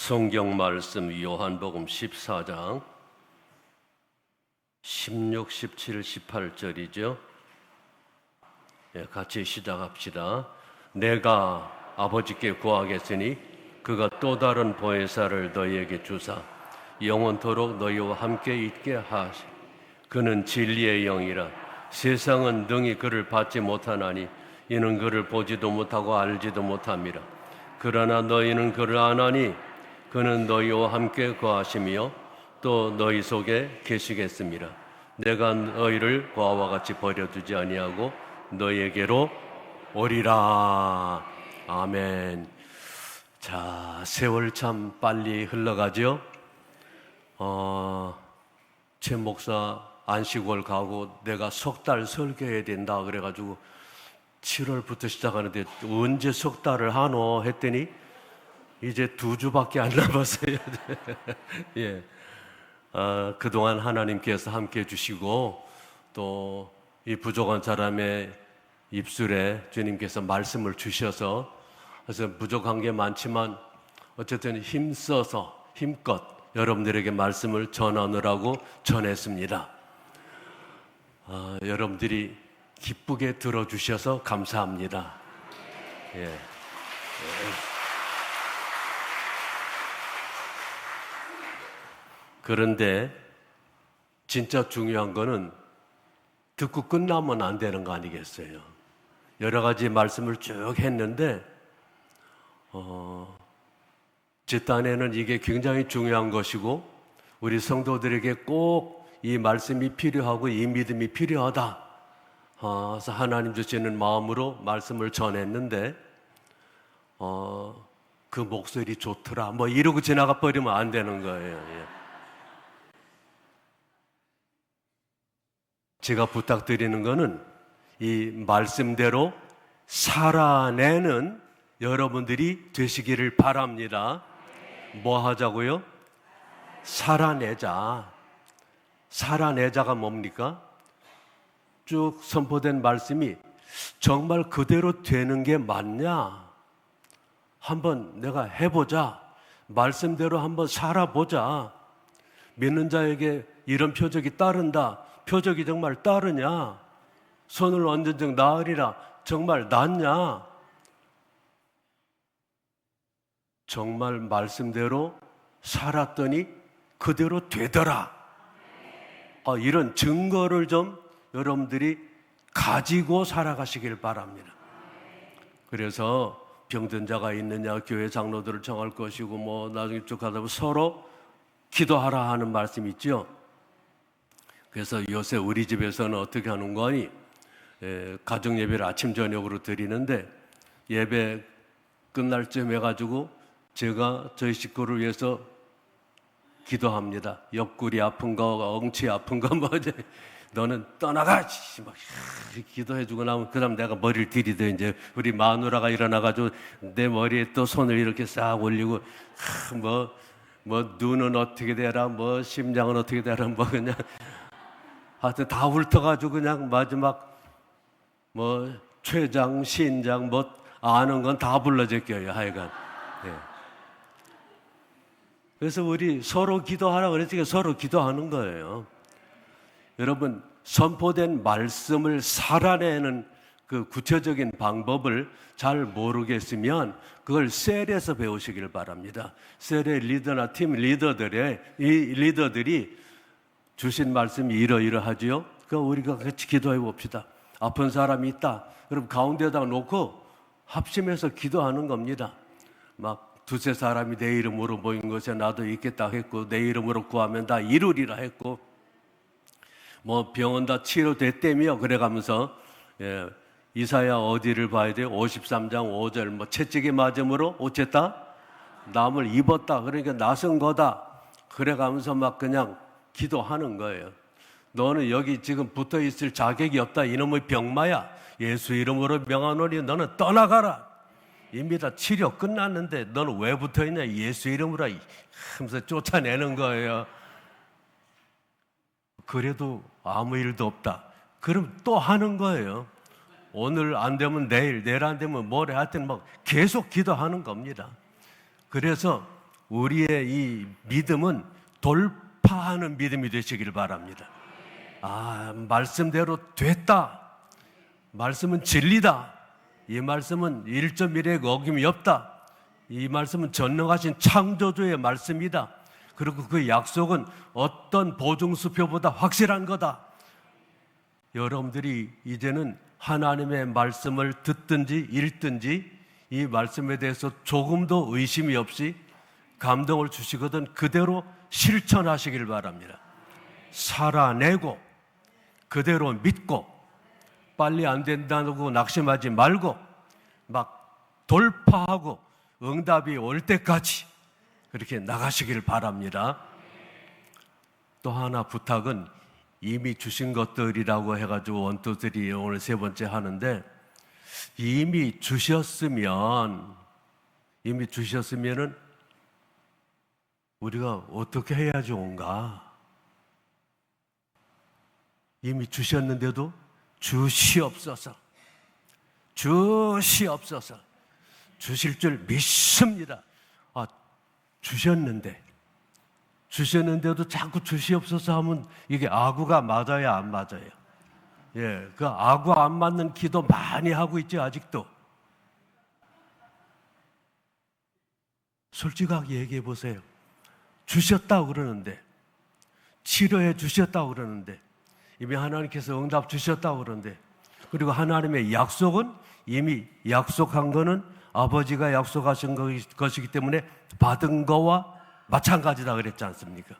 성경 말씀 요한복음 14장 16, 17, 18절이죠. 같이 시작합시다. 내가 아버지께 구하겠으니 그가 또 다른 보혜사를 너희에게 주사 영원토록 너희와 함께 있게 하시. 그는 진리의 영이라. 세상은 능히 그를 받지 못하나니 이는 그를 보지도 못하고 알지도 못함이라. 그러나 너희는 그를 아나니 그는 너희와 함께 거하시며 또 너희 속에 계시겠습니다. 내가 너희를 고아와 같이 버려두지 아니하고 너희에게로 오리라. 아멘. 자, 세월 참 빨리 흘러가죠. 최 목사 안식월 가고 내가 석 달 설교해야 된다 그래가지고 7월부터 시작하는데 언제 석 달을 하노 했더니 이제 2주밖에 안 남았어요. 예. 그동안 하나님께서 함께 해주시고 또 이 부족한 사람의 입술에 주님께서 말씀을 주셔서 그래서 부족한 게 많지만 어쨌든 힘써서 힘껏 여러분들에게 말씀을 전하느라고 전했습니다. 여러분들이 기쁘게 들어주셔서 감사합니다. 예. 그런데 진짜 중요한 거는 듣고 끝나면 안 되는 거 아니겠어요? 여러 가지 말씀을 쭉 했는데 제 딴에는 이게 굉장히 중요한 것이고 우리 성도들에게 꼭 이 말씀이 필요하고 이 믿음이 필요하다. 그래서 하나님 주시는 마음으로 말씀을 전했는데 그 목소리 좋더라 뭐 이러고 지나가 버리면 안 되는 거예요. 예. 제가 부탁드리는 거는 이 말씀대로 살아내는 여러분들이 되시기를 바랍니다. 뭐 하자고요? 살아내자. 살아내자가 뭡니까? 쭉 선포된 말씀이 정말 그대로 되는 게 맞냐? 한번 내가 해보자. 말씀대로 한번 살아보자. 믿는 자에게 이런 표적이 따른다. 표적이 정말 따르냐? 손을 얹은 즉 나으리라. 정말 낫냐? 정말 말씀대로 살았더니 그대로 되더라. 이런 증거를 좀 여러분들이 가지고 살아가시길 바랍니다. 그래서 병든 자가 있느냐 교회 장로들을 정할 것이고 뭐 나중에 쭉 가다 보면 서로 기도하라 하는 말씀 있죠. 그래서 요새 우리 집에서는 어떻게 하는 거니? 가정 예배를 아침 저녁으로 드리는데 예배 끝날 쯤 해가지고 제가 저희 식구를 위해서 기도합니다. 옆구리 아픈 거, 엉치 아픈 거, 뭐 이제 너는 떠나가! 막 기도해주고 나면 그다음 내가 머리를 들이대 이제 우리 마누라가 일어나가지고 내 머리에 또 손을 이렇게 싹 올리고 뭐 눈은 어떻게 되라, 뭐 심장은 어떻게 되라, 뭐 그냥 하여튼 다 훑어가지고 그냥 마지막 뭐 췌장, 신장 뭐 아는 건 다 불러제껴요. 하여간. 예. 그래서 우리 서로 기도하라 그랬으니까 서로 기도하는 거예요. 여러분 선포된 말씀을 살아내는 그 구체적인 방법을 잘 모르겠으면 그걸 셀에서 배우시길 바랍니다. 셀의 리더나 팀 리더들이 주신 말씀이 이러이러하지요. 그러니까 우리가 같이 기도해 봅시다. 아픈 사람이 있다. 그럼 가운데다가 놓고 합심해서 기도하는 겁니다. 막 두세 사람이 내 이름으로 모인 것에 나도 있겠다 했고 내 이름으로 구하면 다 이루리라 했고 뭐 병은 다 치료됐다며 그래가면서 이사야 어디를 봐야 돼요? 53장 5절 뭐 채찍이 맞음으로 어쨌다? 남을 입었다. 그러니까 나선 거다. 그래가면서 막 그냥 기도하는 거예요. 너는 여기 지금 붙어있을 자격이 없다. 이놈의 병마야. 예수 이름으로 명하노니 너는 떠나가라. 이미 다 치료 끝났는데 너는 왜 붙어있냐? 예수 이름으로 하면서 쫓아내는 거예요. 그래도 아무 일도 없다. 그럼 또 하는 거예요. 오늘 안 되면 내일 안 되면 모레 하여튼 막 계속 기도하는 겁니다. 그래서 우리의 이 믿음은 돌파하는 믿음이 되시길 바랍니다. 말씀대로 됐다. 말씀은 진리다. 이 말씀은 1.1의 어김이 없다. 이 말씀은 전능하신 창조주의 말씀이다. 그리고 그 약속은 어떤 보증수표보다 확실한 거다. 여러분들이 이제는 하나님의 말씀을 듣든지 읽든지 이 말씀에 대해서 조금도 의심이 없이 감동을 주시거든 그대로 실천하시길 바랍니다. 살아내고 그대로 믿고 빨리 안 된다고 낙심하지 말고 막 돌파하고 응답이 올 때까지 그렇게 나가시길 바랍니다. 또 하나 부탁은 이미 주신 것들이라고 해가지고 1, 2, 3 오늘 세 번째 하는데, 이미 주셨으면은 우리가 어떻게 해야 좋은가? 이미 주셨는데도 주시옵소서, 주시옵소서. 주실 줄 믿습니다. 주셨는데도 자꾸 주시옵소서 하면 이게 아구가 맞아요, 안 맞아요? 예, 그 아구 안 맞는 기도 많이 하고 있죠, 아직도. 솔직하게 얘기해 보세요. 주셨다고 그러는데, 치료해 주셨다고 그러는데, 이미 하나님께서 응답 주셨다고 그러는데, 그리고 하나님의 약속은 이미 약속한 거는 아버지가 약속하신 것이기 때문에 받은 거와 마찬가지다 그랬지 않습니까?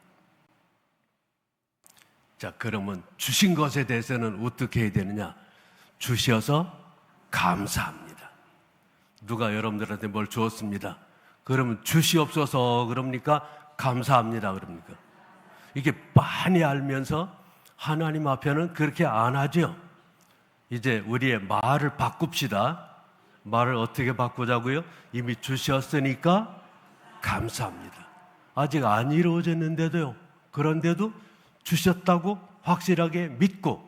자, 그러면 주신 것에 대해서는 어떻게 해야 되느냐? 주셔서 감사합니다. 누가 여러분들한테 뭘 주었습니다. 그러면 주시옵소서 그럽니까? 감사합니다 그럽니까? 이게 많이 알면서 하나님 앞에는 그렇게 안 하죠. 이제 우리의 말을 바꿉시다. 말을 어떻게 바꾸자고요? 이미 주셨으니까 감사합니다. 아직 안 이루어졌는데도요. 그런데도 주셨다고 확실하게 믿고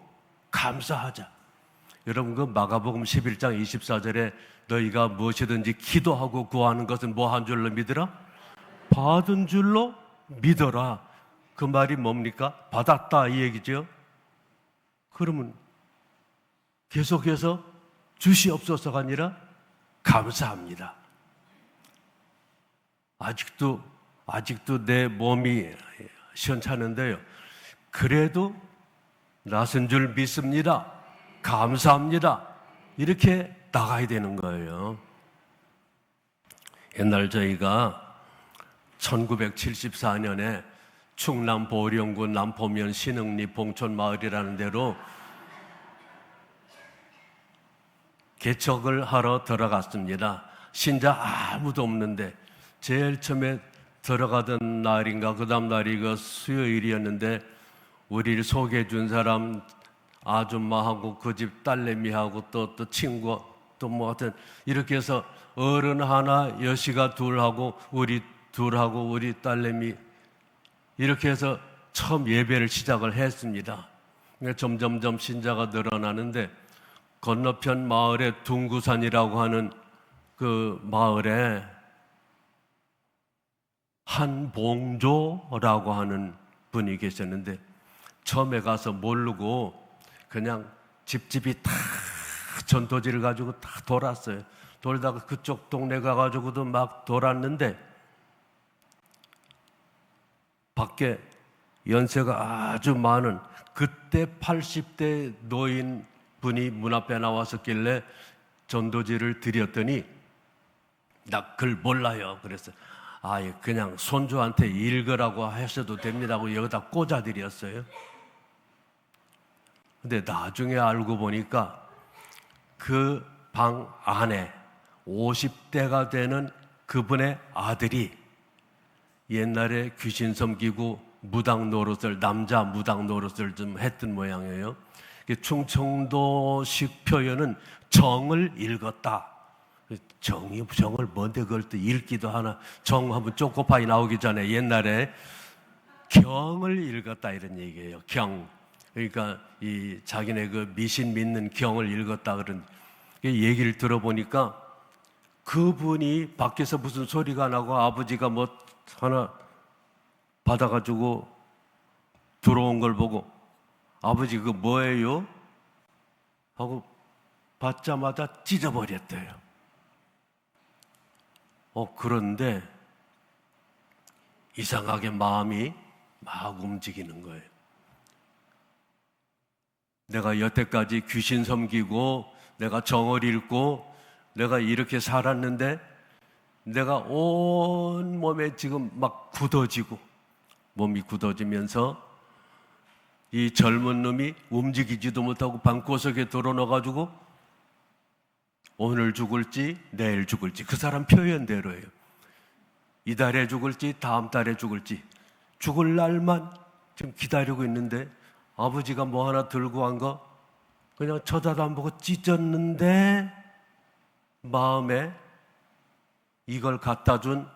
감사하자. 여러분, 그 마가복음 11장 24절에 너희가 무엇이든지 기도하고 구하는 것은 뭐 한 줄로 믿으라? 받은 줄로 믿어라. 그 말이 뭡니까? 받았다 이 얘기죠. 그러면 계속해서 주시옵소서가 아니라 감사합니다. 아직도 내 몸이 시원찮은데요. 그래도 낫은 줄 믿습니다. 감사합니다. 이렇게 나가야 되는 거예요. 옛날 저희가 1974년에 충남 보령군 남포면 신흥리 봉촌마을이라는 데로 개척을 하러 들어갔습니다. 신자 아무도 없는데 제일 처음에 들어가던 날인가 그 다음 날이 그 수요일이었는데 우리를 소개해 준 사람 아줌마하고 그 집 딸내미하고 또 친구 또 뭐 하여튼 이렇게 해서 어른 하나 여시가 둘하고 우리 둘하고 우리 딸내미 이렇게 해서 처음 예배를 시작을 했습니다. 점점점 신자가 늘어나는데 건너편 마을에 둥구산이라고 하는 그 마을에 한봉조라고 하는 분이 계셨는데 처음에 가서 모르고 그냥 집집이 다 전도지를 가지고 다 돌았어요. 돌다가 그쪽 동네 가가지고도 막 돌았는데 밖에 연세가 아주 많은 그때 80대 노인 분이 문 앞에 나왔었길래 전도지를 드렸더니 나 글 몰라요. 그래서 그냥 손주한테 읽으라고 하셔도 됩니다 하고 여기다 꽂아드렸어요. 근데 나중에 알고 보니까 그 방 안에 50대가 되는 그분의 아들이 옛날에 귀신 섬기고 무당 노릇을 남자 무당 노릇을 좀 했던 모양이에요. 충청도식 표현은 정을 읽었다. 정을 뭔데 그걸 또 읽기도 하나. 정 하면 쪼꼬파이 나오기 전에 옛날에 경을 읽었다 이런 얘기예요. 경. 그러니까 이 자기네 그 미신 믿는 경을 읽었다 그런 얘기를 들어보니까 그분이 밖에서 무슨 소리가 나고 아버지가 뭐 하나 받아가지고 들어온 걸 보고 아버지 그거 뭐예요? 하고 받자마자 찢어버렸대요. 그런데 이상하게 마음이 막 움직이는 거예요. 내가 여태까지 귀신 섬기고 내가 정을 잃고 내가 이렇게 살았는데 내가 온 몸에 지금 막 굳어지고 몸이 굳어지면서 이 젊은 놈이 움직이지도 못하고 방구석에 들어넣어가지고 오늘 죽을지 내일 죽을지 그 사람 표현대로예요. 이달에 죽을지 다음 달에 죽을지 죽을 날만 지금 기다리고 있는데 아버지가 뭐 하나 들고 간 거 그냥 쳐다도 안 보고 찢었는데 마음에 이걸 갖다 준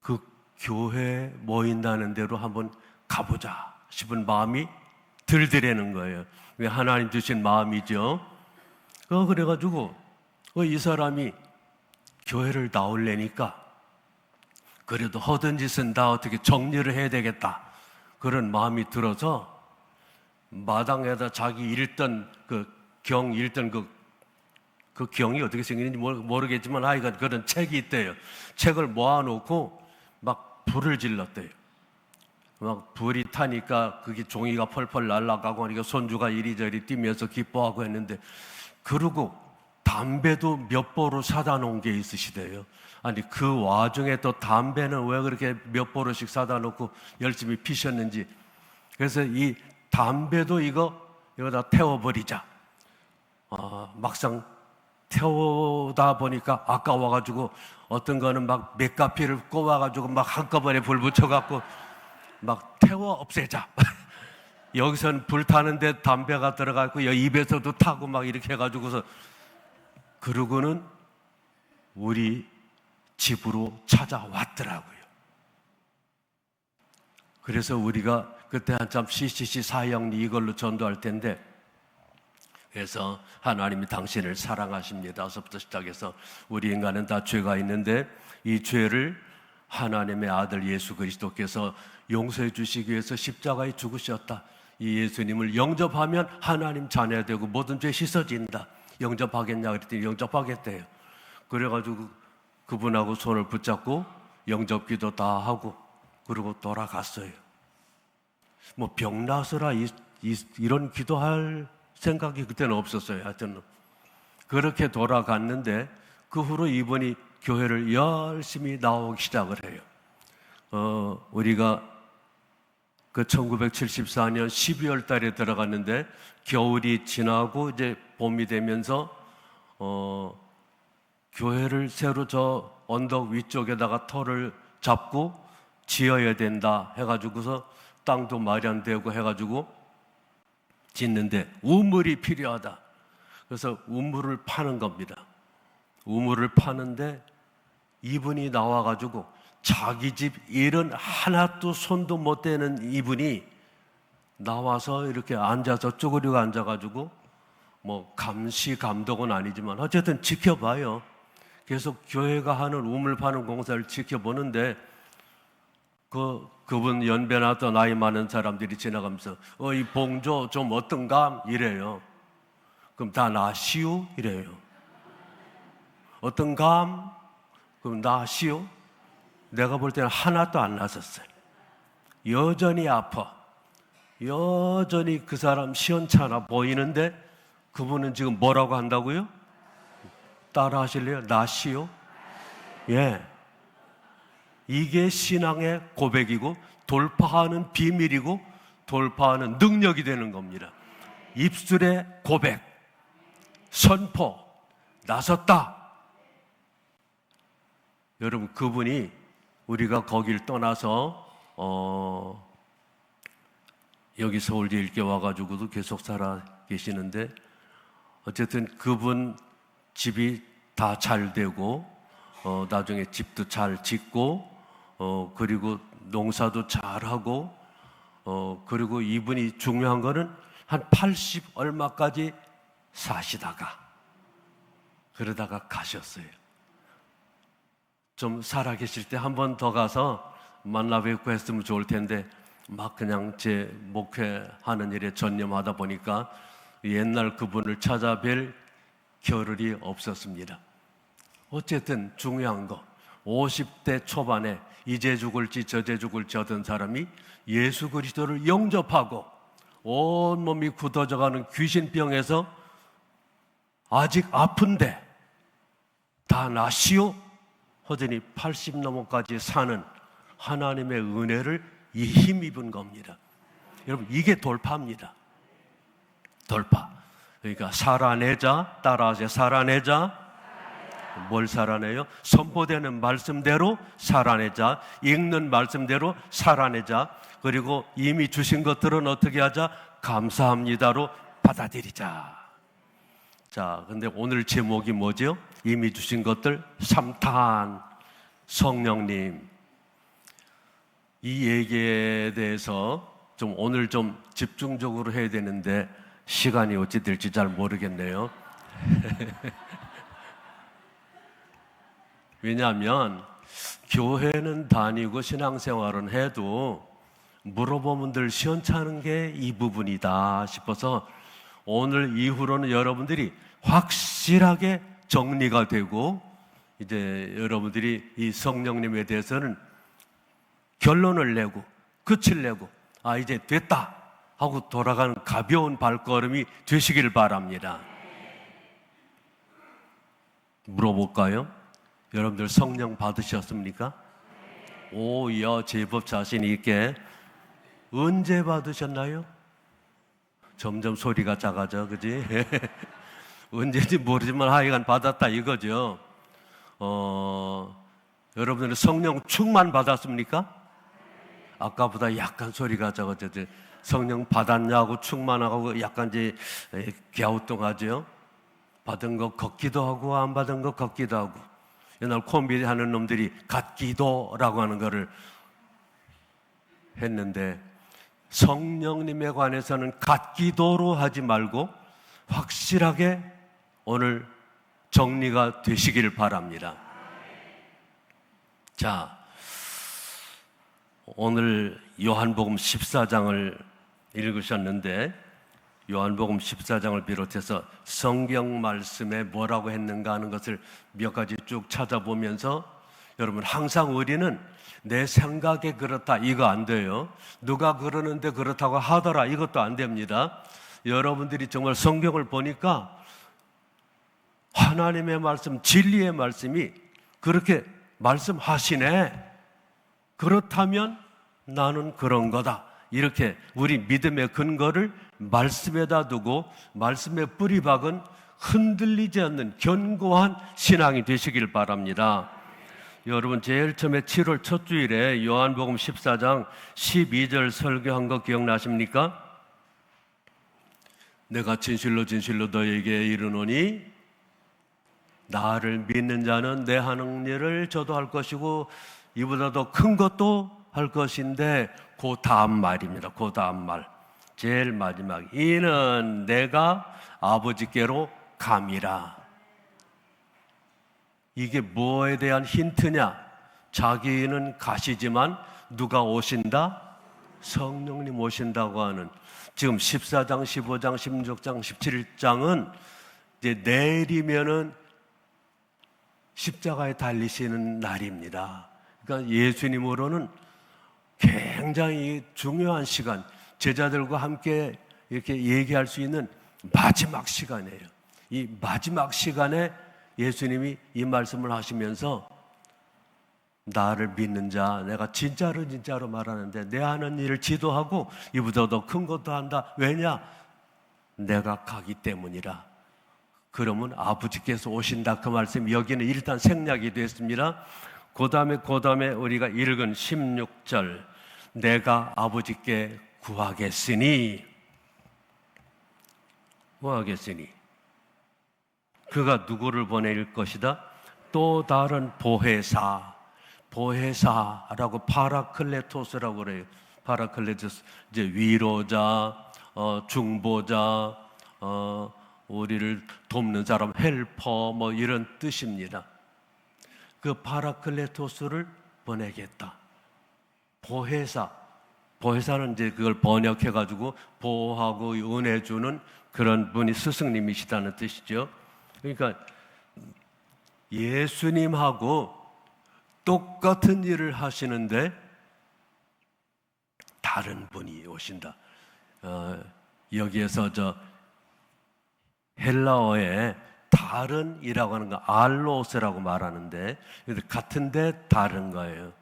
그 교회에 모인다는 대로 한번 가보자 싶은 마음이 들더라는 거예요. 하나님 주신 마음이죠. 그래가지고 이 사람이 교회를 나올래니까 그래도 하던 짓은 다 어떻게 정리를 해야 되겠다 그런 마음이 들어서 마당에다 자기 읽던 읽던 그 경이 어떻게 생겼는지 모르겠지만 하여간 그런 책이 있대요. 책을 모아놓고 막 불을 질렀대요. 막 불이 타니까 그게 종이가 펄펄 날아가고 하니까 손주가 이리저리 뛰면서 기뻐하고 했는데 그러고 담배도 몇 보로 사다 놓은 게 있으시대요. 아니 그 와중에 또 담배는 왜 그렇게 몇 보로씩 사다 놓고 열심히 피셨는지. 그래서 이 담배도 이거다 태워버리자. 막상 태우다 보니까 아까워가지고 어떤 거는 막 맥가피를 꼽아가지고 막 한꺼번에 불 붙여갖고 막 태워 없애자. 여기서는 불 타는데 담배가 들어가고 입에서도 타고 막 이렇게 해가지고서 그러고는 우리 집으로 찾아왔더라고요. 그래서 우리가 그때 한참 CCC 사형리 이걸로 전도할 텐데 그래서 하나님이 당신을 사랑하십니다서부터 시작해서 우리 인간은 다 죄가 있는데 이 죄를 하나님의 아들 예수 그리스도께서 용서해 주시기 위해서 십자가에 죽으셨다. 이 예수님을 영접하면 하나님 자녀 되고 모든 죄 씻어진다. 영접하겠냐 그랬더니 영접하겠대요. 그래가지고 그분하고 손을 붙잡고 영접기도 다 하고 그리고 돌아갔어요. 뭐 병 나서라 이런 기도할 생각이 그때는 없었어요. 하여튼 그렇게 돌아갔는데 그 후로 이분이 교회를 열심히 나오기 시작을 해요. 우리가 그 1974년 12월 달에 들어갔는데 겨울이 지나고 이제 봄이 되면서 교회를 새로 저 언덕 위쪽에다가 터를 잡고 지어야 된다 해가지고서 땅도 마련되고 해가지고 짓는데 우물이 필요하다. 그래서 우물을 파는 겁니다. 우물을 파는데 이분이 나와가지고 자기 집 일은 하나도 손도 못 대는 이분이 나와서 이렇게 앉아서 쪼그리고 앉아가지고 뭐 감시 감독은 아니지만 어쨌든 지켜봐요. 계속 교회가 하는 우물 파는 공사를 지켜보는데 그분 연배나 더 나이 많은 사람들이 지나가면서 이 봉조 좀 어떤가? 이래요. 그럼 다 나시오? 이래요. 어떤가? 그럼 나시오? 내가 볼 때는 하나도 안 나섰어요. 여전히 아파. 여전히 그 사람 시원찮아 보이는데 그분은 지금 뭐라고 한다고요? 따라 하실래요? 나시오? 예. 이게 신앙의 고백이고 돌파하는 비밀이고 돌파하는 능력이 되는 겁니다. 입술의 고백, 선포, 나섰다. 여러분 그분이 우리가 거길 떠나서 여기 서울대 일개 와가지고도 계속 살아 계시는데 어쨌든 그분 집이 다 잘 되고 나중에 집도 잘 짓고 그리고 농사도 잘하고 그리고 이분이 중요한 거는 한 80 얼마까지 사시다가 그러다가 가셨어요. 좀 살아계실 때 한 번 더 가서 만나 뵙고 했으면 좋을 텐데 막 그냥 제 목회하는 일에 전념하다 보니까 옛날 그분을 찾아뵐 겨를이 없었습니다. 어쨌든 중요한 거, 50대 초반에 이제 죽을지 저제 죽을지 하던 사람이 예수 그리스도를 영접하고 온몸이 굳어져가는 귀신병에서 아직 아픈데 다 나시오 하더니 80 넘어까지 사는 하나님의 은혜를 힘입은 겁니다. 여러분, 이게 돌파입니다. 돌파. 그러니까 살아내자, 따라하세요. 살아내자. 뭘 살아내요? 선포되는 말씀대로 살아내자. 읽는 말씀대로 살아내자. 그리고 이미 주신 것들은 어떻게 하자? 감사합니다로 받아들이자. 자, 근데 오늘 제목이 뭐죠? 이미 주신 것들 3탄. 성령님. 이 얘기에 대해서 좀 오늘 좀 집중적으로 해야 되는데 시간이 어찌 될지 잘 모르겠네요. 왜냐하면 교회는 다니고 신앙생활은 해도 물어보면 늘 시원찮은 게 이 부분이다 싶어서 오늘 이후로는 여러분들이 확실하게 정리가 되고 이제 여러분들이 이 성령님에 대해서는 결론을 내고 끝을 내고 아 이제 됐다 하고 돌아가는 가벼운 발걸음이 되시길 바랍니다. 물어볼까요? 여러분들 성령 받으셨습니까? 오야 제법 자신 있게. 언제 받으셨나요? 점점 소리가 작아져, 그지? 언제인지 모르지만 하여간 받았다 이거죠. 여러분들은 성령 충만 받았습니까? 아까보다 약간 소리가 작아졌죠. 성령 받았냐고 충만하고 약간 이제 갸우뚱하죠. 받은 거 걷기도 하고 안 받은 거 걷기도 하고. 옛날 콤비 하는 놈들이 갓기도라고 하는 거를 했는데 성령님에 관해서는 갓기도로 하지 말고 확실하게 오늘 정리가 되시길 바랍니다. 자, 오늘 요한복음 14장을 읽으셨는데 요한복음 14장을 비롯해서 성경 말씀에 뭐라고 했는가 하는 것을 몇 가지 쭉 찾아보면서 여러분 항상 우리는 내 생각에 그렇다 이거 안 돼요. 누가 그러는데 그렇다고 하더라 이것도 안 됩니다. 여러분들이 정말 성경을 보니까 하나님의 말씀, 진리의 말씀이 그렇게 말씀하시네. 그렇다면 나는 그런 거다. 이렇게 우리 믿음의 근거를 말씀에다 두고 말씀의 뿌리박은 흔들리지 않는 견고한 신앙이 되시길 바랍니다. 여러분 제일 처음에 7월 첫 주일에 요한복음 14장 12절 설교한 거 기억나십니까? 내가 진실로 진실로 너에게 이르노니 나를 믿는 자는 내 하는 일을 저도 할 것이고 이보다 더 큰 것도 할 것인데 그 다음 말입니다. 그 다음 말 제일 마지막 이는 내가 아버지께로 감이라. 이게 뭐에 대한 힌트냐? 자기는 가시지만 누가 오신다? 성령님 오신다고 하는 지금 14장, 15장, 16장, 17장은 이제 내일이면은 십자가에 달리시는 날입니다. 그러니까 예수님으로는 굉장히 중요한 시간, 제자들과 함께 이렇게 얘기할 수 있는 마지막 시간이에요. 이 마지막 시간에 예수님이 이 말씀을 하시면서 나를 믿는 자, 내가 진짜로 말하는데 내 하는 일을 지도하고 이보다 더 큰 것도 한다. 왜냐? 내가 가기 때문이라. 그러면 아버지께서 오신다. 그 말씀 여기는 일단 생략이 됐습니다. 그 다음에 우리가 읽은 16절 내가 아버지께 구하겠으니 그가 누구를 보낼 것이다? 또 다른 보혜사라고 파라클레토스라고 그래요. 파라클레토스 이제 위로자, 중보자, 우리를 돕는 사람, 헬퍼 뭐 이런 뜻입니다. 그 파라클레토스를 보내겠다. 보혜사는 이제 그걸 번역해가지고 보호하고 은혜 주는 그런 분이 스승님이시다는 뜻이죠. 그러니까 예수님하고 똑같은 일을 하시는데 다른 분이 오신다. 여기에서 헬라어에 다른이라고 하는 거 알로스라고 말하는데 같은데 다른 거예요.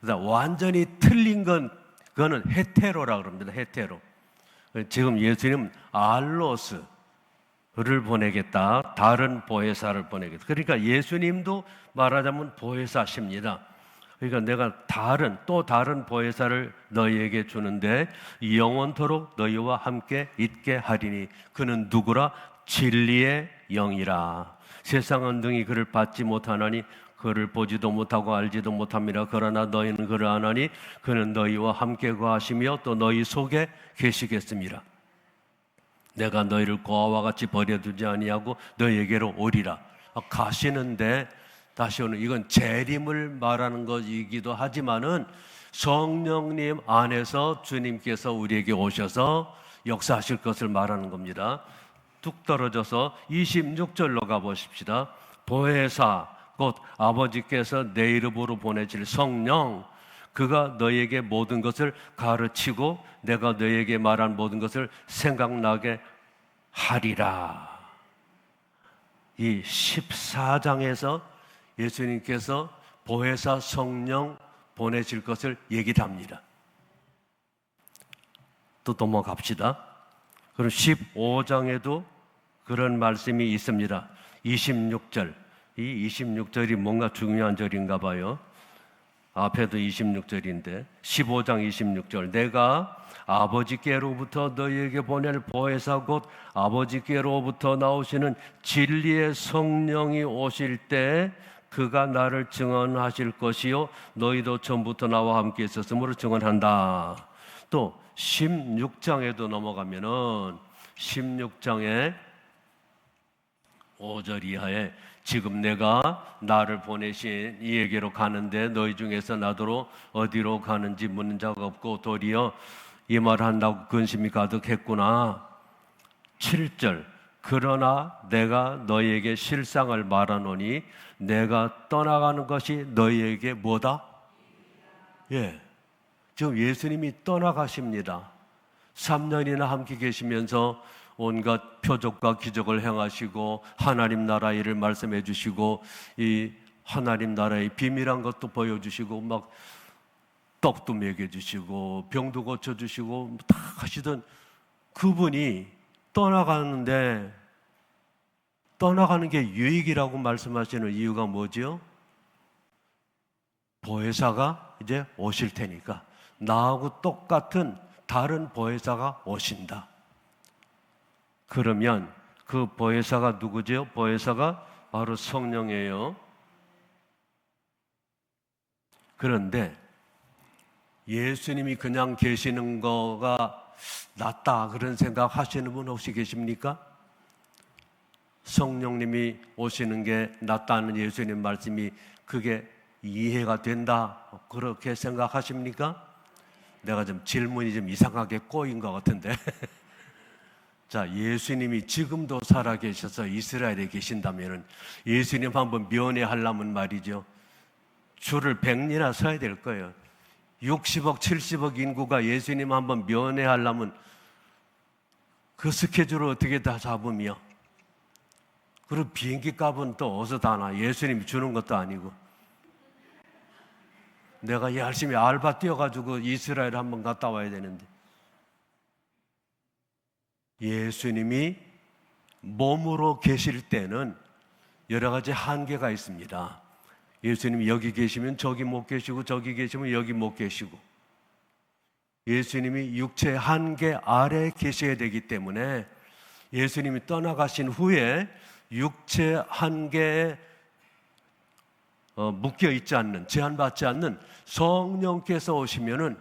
그래서 완전히 틀린 그거는 헤테로라고 그럽니다. 헤테로. 지금 예수님은 알로스를 보내겠다. 다른 보혜사를 보내겠다. 그러니까 예수님도 말하자면 보혜사십니다. 그러니까 내가 또 다른 보혜사를 너희에게 주는데 영원토록 너희와 함께 있게 하리니 그는 누구라? 진리의 영이라. 세상은 능히 그를 받지 못하나니 그를 보지도 못하고 알지도 못합니다. 그러나 너희는 그를 아나니 그는 너희와 함께 거하시며 또 너희 속에 계시겠습니다. 내가 너희를 고아와 같이 버려두지 아니하고 너희에게로 오리라. 가시는데 다시 오는 이건 재림을 말하는 것이기도 하지만은 성령님 안에서 주님께서 우리에게 오셔서 역사하실 것을 말하는 겁니다. 뚝 떨어져서 26절로 가보십시다. 보혜사 곧 아버지께서 내 이름으로 보내실 성령 그가 너희에게 모든 것을 가르치고 내가 너희에게 말한 모든 것을 생각나게 하리라. 이 14장에서 예수님께서 보혜사 성령 보내실 것을 얘기를 합니다. 또 넘어갑시다. 그럼 15장에도 그런 말씀이 있습니다. 26절. 이 26절이 뭔가 중요한 절인가 봐요. 앞에도 26절인데 15장 26절 내가 아버지께로부터 너희에게 보낼 보혜사 곧 아버지께로부터 나오시는 진리의 성령이 오실 때 그가 나를 증언하실 것이요 너희도 처음부터 나와 함께 있었으므로 증언한다. 또 16장에도 넘어가면은 16장에 5절 이하에 지금 내가 나를 보내신 이에게로 가는데 너희 중에서 나더러 어디로 가는지 묻는 자가 없고 도리어 이 말을 한다고 근심이 가득했구나. 7절 그러나 내가 너희에게 실상을 말하노니 내가 떠나가는 것이 너희에게 뭐다? 지금 예수님이 떠나가십니다. 3년이나 함께 계시면서 온갖 표적과 기적을 행하시고 하나님 나라 일을 말씀해 주시고 이 하나님 나라의 비밀한 것도 보여주시고 막 떡도 먹여주시고 병도 고쳐주시고 다 하시던 그분이 떠나가는데 떠나가는 게 유익이라고 말씀하시는 이유가 뭐죠? 보혜사가 이제 오실 테니까 나하고 똑같은 다른 보혜사가 오신다. 그러면 그 보혜사가 누구죠? 보혜사가 바로 성령이에요. 그런데 예수님이 그냥 계시는 거가 낫다 그런 생각 하시는 분 혹시 계십니까? 성령님이 오시는 게 낫다는 예수님 말씀이 그게 이해가 된다 그렇게 생각하십니까? 내가 좀 질문이 좀 이상하게 꼬인 것 같은데 자, 예수님이 지금도 살아계셔서 이스라엘에 계신다면 예수님 한번 면회하려면 말이죠 줄을 100리나 서야 될 거예요. 60억 70억 인구가 예수님 한번 면회하려면 그 스케줄을 어떻게 다 잡으며 그리고 비행기 값은 또 어디서 다 나? 예수님이 주는 것도 아니고 내가 열심히 알바 뛰어가지고 이스라엘 한번 갔다 와야 되는데 예수님이 몸으로 계실 때는 여러 가지 한계가 있습니다. 예수님이 여기 계시면 저기 못 계시고 저기 계시면 여기 못 계시고 예수님이 육체의 한계 아래에 계셔야 되기 때문에 예수님이 떠나가신 후에 육체 한계에 묶여있지 않는 제한받지 않는 성령께서 오시면은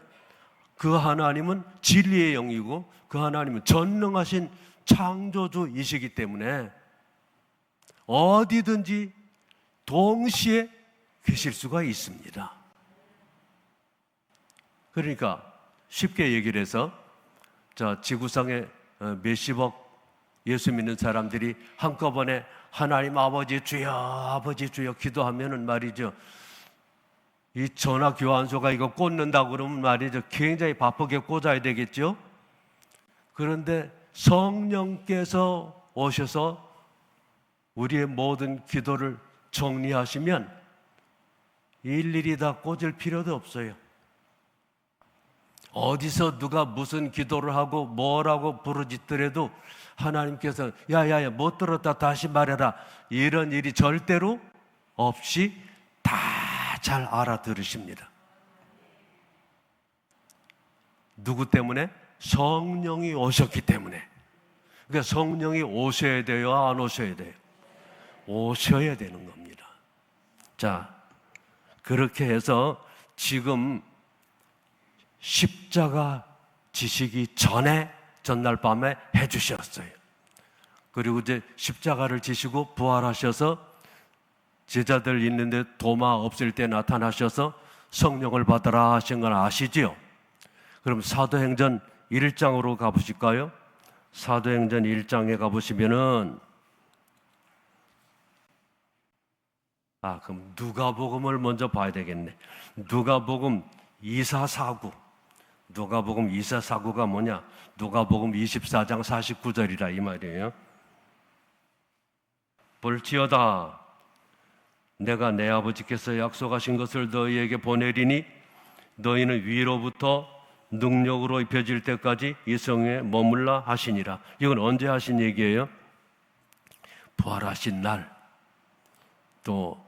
그 하나님은 진리의 영이고 그 하나님은 전능하신 창조주이시기 때문에 어디든지 동시에 계실 수가 있습니다. 그러니까 쉽게 얘기를 해서 지구상에 몇십억 예수 믿는 사람들이 한꺼번에 하나님 아버지 주여 기도하면은 말이죠, 이 전화 교환소가 이거 꽂는다고 그러면 말이죠, 굉장히 바쁘게 꽂아야 되겠죠. 그런데 성령께서 오셔서 우리의 모든 기도를 정리하시면 일일이 다 꽂을 필요도 없어요. 어디서 누가 무슨 기도를 하고 뭐라고 부르짖더라도 하나님께서 야야야 못 들었다 다시 말해라, 이런 일이 절대로 없이 다 잘 알아들으십니다. 누구 때문에? 성령이 오셨기 때문에. 그러니까 성령이 오셔야 돼요, 안 오셔야 돼요? 오셔야 되는 겁니다. 자, 그렇게 해서 지금 십자가 지시기 전에 전날 밤에 해주셨어요. 그리고 이제 십자가를 지시고 부활하셔서 제자들 있는데 도마 없을 때 나타나셔서 성령을 받으라 하신 건 아시지요? 그럼 사도행전 1장으로 가보실까요? 사도행전 1장에 가보시면은 그럼 누가복음을 먼저 봐야 되겠네. 누가복음 2449. 누가복음 2449가 뭐냐? 누가복음 24장 49절이라 이 말이에요. 볼지어다 내가 내 아버지께서 약속하신 것을 너희에게 보내리니 너희는 위로부터 능력으로 입혀질 때까지 이 성에 머물라 하시니라. 이건 언제 하신 얘기예요? 부활하신 날, 또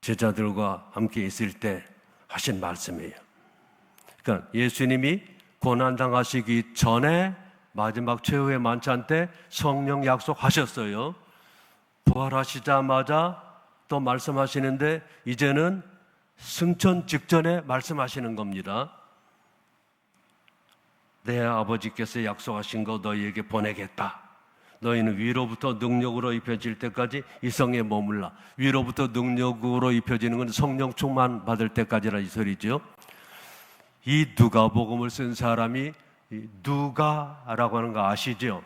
제자들과 함께 있을 때 하신 말씀이에요. 그러니까 예수님이 고난당하시기 전에 마지막 최후의 만찬 때 성령 약속하셨어요. 부활하시자마자 또 말씀하시는데 이제는 승천 직전에 말씀하시는 겁니다. 내 아버지께서 약속하신 거 너희에게 보내겠다. 너희는 위로부터 능력으로 입혀질 때까지 이 성에 머물라. 위로부터 능력으로 입혀지는 건 성령 충만 받을 때까지라 이 소리죠. 이 누가복음을 쓴 사람이 누가라고 하는 거 아시죠?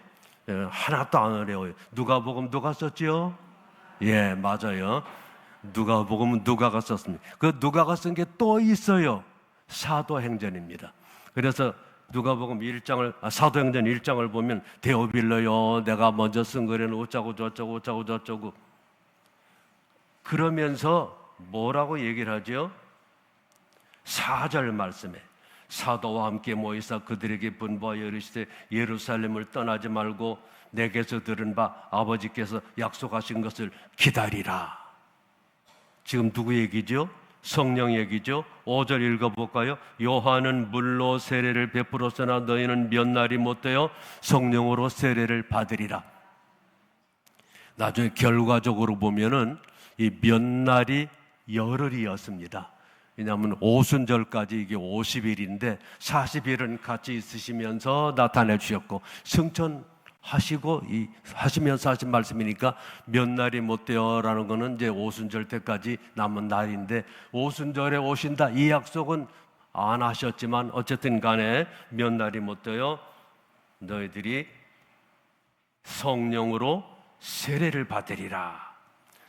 하나도 안 어려워요. 누가복음 누가 썼지요? 예, 맞아요. 누가복음은 누가가 썼습니다. 그 누가가 쓴 게 또 있어요. 사도행전입니다. 그래서 누가복음 1장을 사도행전 1장을 보면 데오빌로요 내가 먼저 쓴 거래는 어쩌고 저쩌고 그러면서 뭐라고 얘기를 하죠? 4절 말씀에 사도와 함께 모이사 그들에게 분부하여 이르시되 예루살렘을 떠나지 말고 내게서 들은 바 아버지께서 약속하신 것을 기다리라. 지금 누구 얘기죠? 성령 얘기죠. 5절 읽어볼까요? 요한은 물로 세례를 베풀었으나 너희는 몇 날이 못되어 성령으로 세례를 받으리라. 나중에 결과적으로 보면은 이 몇 날이 열흘이었습니다. 왜냐하면 오순절까지 이게 50일인데 40일은 같이 있으시면서 나타내 주셨고 승천하시고 하시면서 하신 말씀이니까 몇 날이 못되어라는 거는 이제 오순절 때까지 남은 날인데 오순절에 오신다 이 약속은 안 하셨지만 어쨌든 간에 몇 날이 못되어 너희들이 성령으로 세례를 받으리라.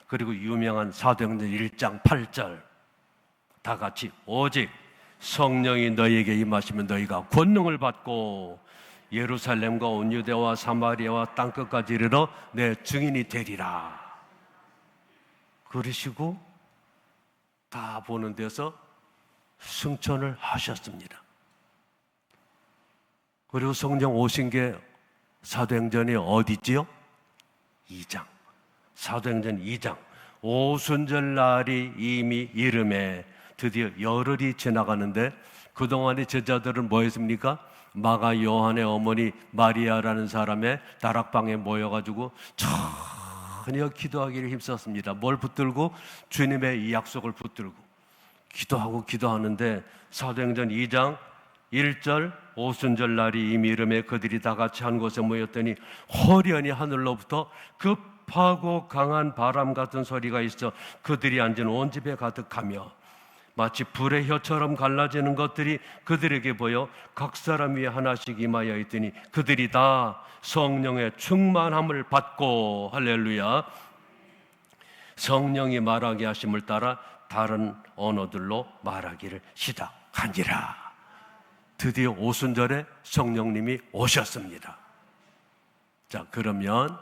그리고 유명한 사도행전 1장 8절 다 같이 오직 성령이 너희에게 임하시면 너희가 권능을 받고 예루살렘과 온 유대와 사마리아와 땅끝까지 이르러 내 증인이 되리라. 그러시고 다 보는 데서 승천을 하셨습니다. 그리고 성령 오신 게 사도행전이 어디지요? 2장. 사도행전 2장. 오순절 날이 이미 이름에 드디어 열흘이 지나가는데 그동안의 제자들은 뭐 했습니까? 마가 요한의 어머니 마리아라는 사람의 다락방에 모여가지고 전혀 기도하기를 힘썼습니다. 뭘 붙들고? 주님의 이 약속을 붙들고 기도하는데 사도행전 2장 1절 오순절 날이 이미 이름에 그들이 다 같이 한 곳에 모였더니 호련히 하늘로부터 급 급하고 강한 바람 같은 소리가 있어 그들이 앉은 온 집에 가득하며 마치 불의 혀처럼 갈라지는 것들이 그들에게 보여 각 사람 위에 하나씩 임하여 있더니 그들이 다 성령의 충만함을 받고, 할렐루야, 성령이 말하게 하심을 따라 다른 언어들로 말하기를 시작하니라. 드디어 오순절에 성령님이 오셨습니다. 자, 그러면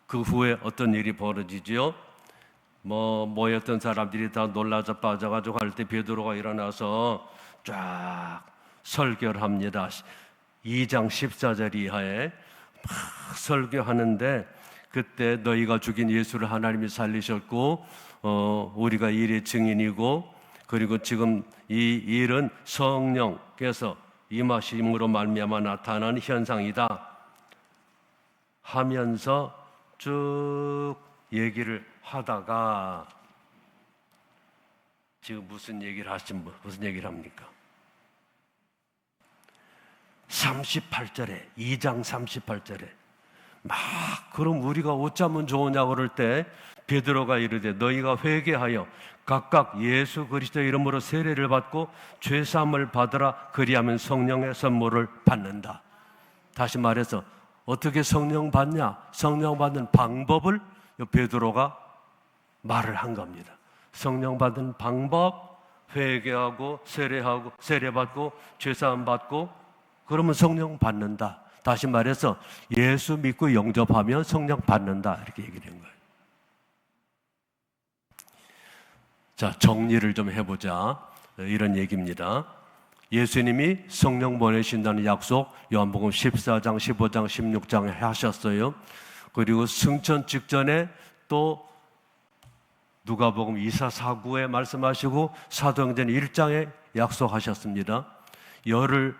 그 후에 어떤 일이 벌어지죠? 모였던 사람들이 다 놀라서 빠져가지고 할 때 베드로가 일어나서 쫙 설교를 합니다. 2장 14절 이하에 막 설교하는데, 그때 너희가 죽인 예수를 하나님이 살리셨고 우리가 일의 증인이고, 그리고 지금 이 일은 성령께서 임하심으로 말미암아 나타난 현상이다 하면서 쭉 얘기를 하다가, 지금 무슨 얘기를 합니까? 38절에, 2장 38절에 막, 그럼 우리가 어쩌면 좋으냐 그럴 때 베드로가 이르되 너희가 회개하여 각각 예수 그리스도의 이름으로 세례를 받고 죄 사함을 받으라, 그리하면 성령의 선물을 받는다. 다시 말해서 어떻게 성령 받냐? 성령 받는 방법을 베드로가 말을 한 겁니다. 성령 받은 방법, 회개하고 세례하고 세례받고 죄사함 받고, 그러면 성령 받는다. 다시 말해서 예수 믿고 영접하면 성령 받는다, 이렇게 얘기를 한 거예요. 자, 정리를 좀 해보자. 이런 얘기입니다. 예수님이 성령 보내신다는 약속 요한복음 14장, 15장, 16장에 하셨어요. 그리고 승천 직전에 또 누가복음 2사 4구에 말씀하시고 사도행전 1장에 약속하셨습니다. 열을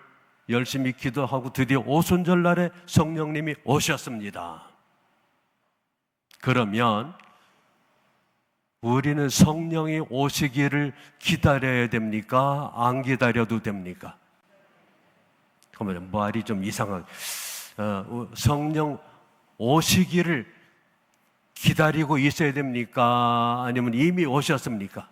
열심히 기도하고 드디어 오순절 날에 성령님이 오셨습니다. 그러면 우리는 성령이 오시기를 기다려야 됩니까? 안 기다려도 됩니까? 그러면 말이 좀 이상하게, 성령 오시기를 기다리고 있어야 됩니까? 아니면 이미 오셨습니까?